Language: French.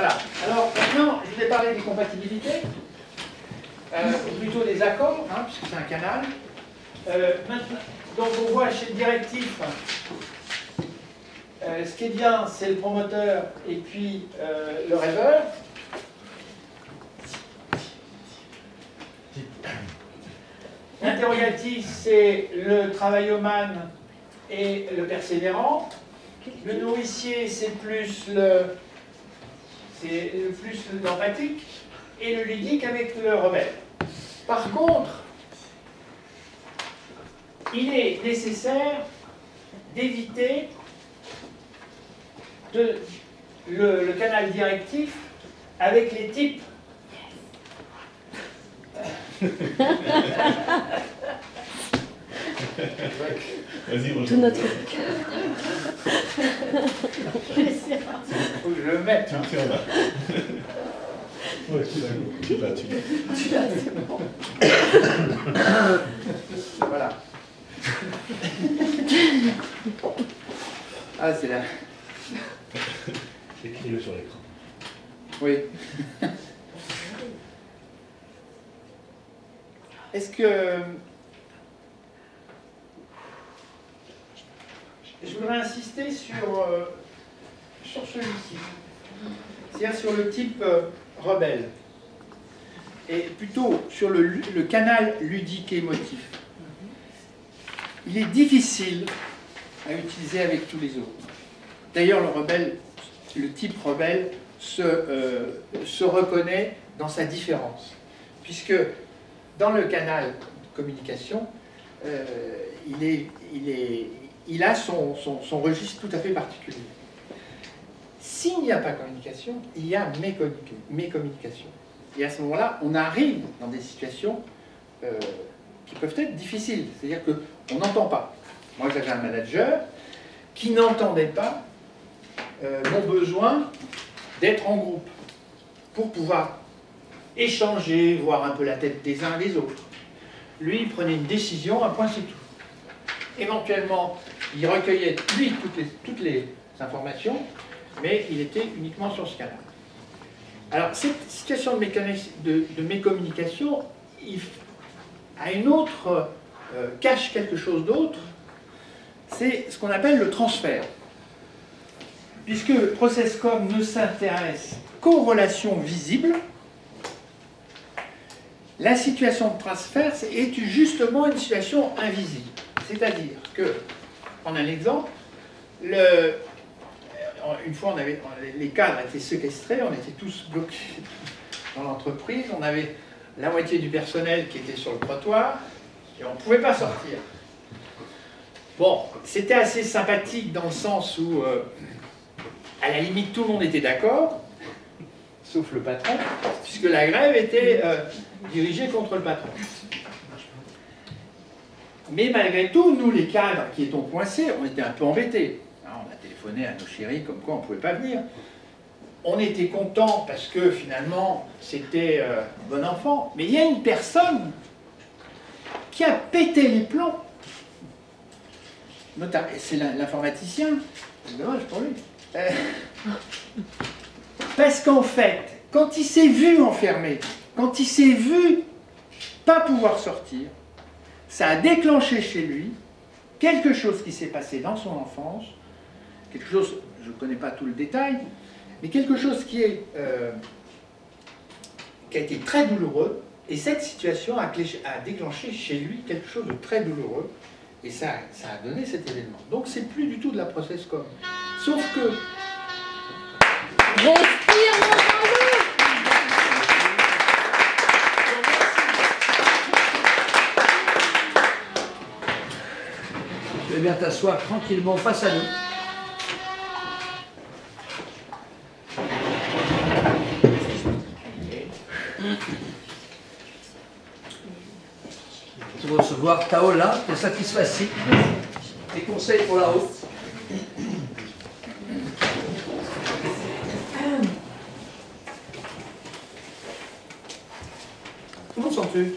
Voilà. Alors maintenant, je vais parler des compatibilités, ou plutôt des accords, hein, puisque c'est un canal. Maintenant, donc on voit chez le directif, ce qui est bien, c'est le promoteur et puis le rêveur. L'interrogatif, c'est le travaillomane et le persévérant. Le nourricier, c'est plus l'empathique, et le ludique avec le rebelle. Par contre, il est nécessaire d'éviter le canal directif avec les types. Vas-y, Tout notre Faut que je le mette. Tu le tiens là. Ouais, tu l'as. Tu l'as, c'est bon. Voilà. Ah, c'est là. Écris-le sur l'écran. Oui. Est-ce que... Je voudrais insister sur celui-ci, c'est-à-dire sur le type rebelle, et plutôt sur le canal ludique et émotif. Il est difficile à utiliser avec tous les autres. D'ailleurs, le type rebelle se reconnaît dans sa différence, puisque dans le canal de communication, il a son registre tout à fait particulier. S'il n'y a pas communication, il y a mécommunication. Et à ce moment-là, on arrive dans des situations qui peuvent être difficiles. C'est-à-dire qu'on n'entend pas. Moi, j'avais un manager qui n'entendait pas mon besoin d'être en groupe pour pouvoir échanger, voir un peu la tête des uns et des autres. Lui, il prenait une décision, un point c'est tout. Éventuellement, il recueillait, lui, toutes les informations, mais il était uniquement sur ce canal. Alors, cette situation de mécommunication a une autre, cache quelque chose d'autre, c'est ce qu'on appelle le transfert. Puisque ProcessCom ne s'intéresse qu'aux relations visibles, la situation de transfert est justement une situation invisible. C'est-à-dire que, on a l'exemple, une fois les cadres étaient séquestrés, on était tous bloqués dans l'entreprise, on avait la moitié du personnel qui était sur le trottoir, et on ne pouvait pas sortir. Bon, c'était assez sympathique dans le sens où, à la limite, tout le monde était d'accord, sauf le patron, puisque la grève était dirigée contre le patron. Mais malgré tout, nous les cadres qui étions coincés, on était un peu embêtés. On a téléphoné à nos chéris comme quoi on ne pouvait pas venir. On était contents parce que finalement c'était bon enfant. Mais il y a une personne qui a pété les plombs. C'est l'informaticien. C'est dommage pour lui. Parce qu'en fait, quand il s'est vu enfermé, quand il s'est vu pas pouvoir sortir, ça a déclenché chez lui quelque chose qui s'est passé dans son enfance, quelque chose, je ne connais pas tout le détail, mais quelque chose qui a été très douloureux, et cette situation a déclenché chez lui quelque chose de très douloureux, et ça a donné cet événement. Donc c'est plus du tout de la ProcessCom. Sauf que... Respire, mon Tu veux bien t'asseoir tranquillement face à nous. Tu vas recevoir Taola, tes satisfactions, tes conseils pour la route. Comment sens-tu ?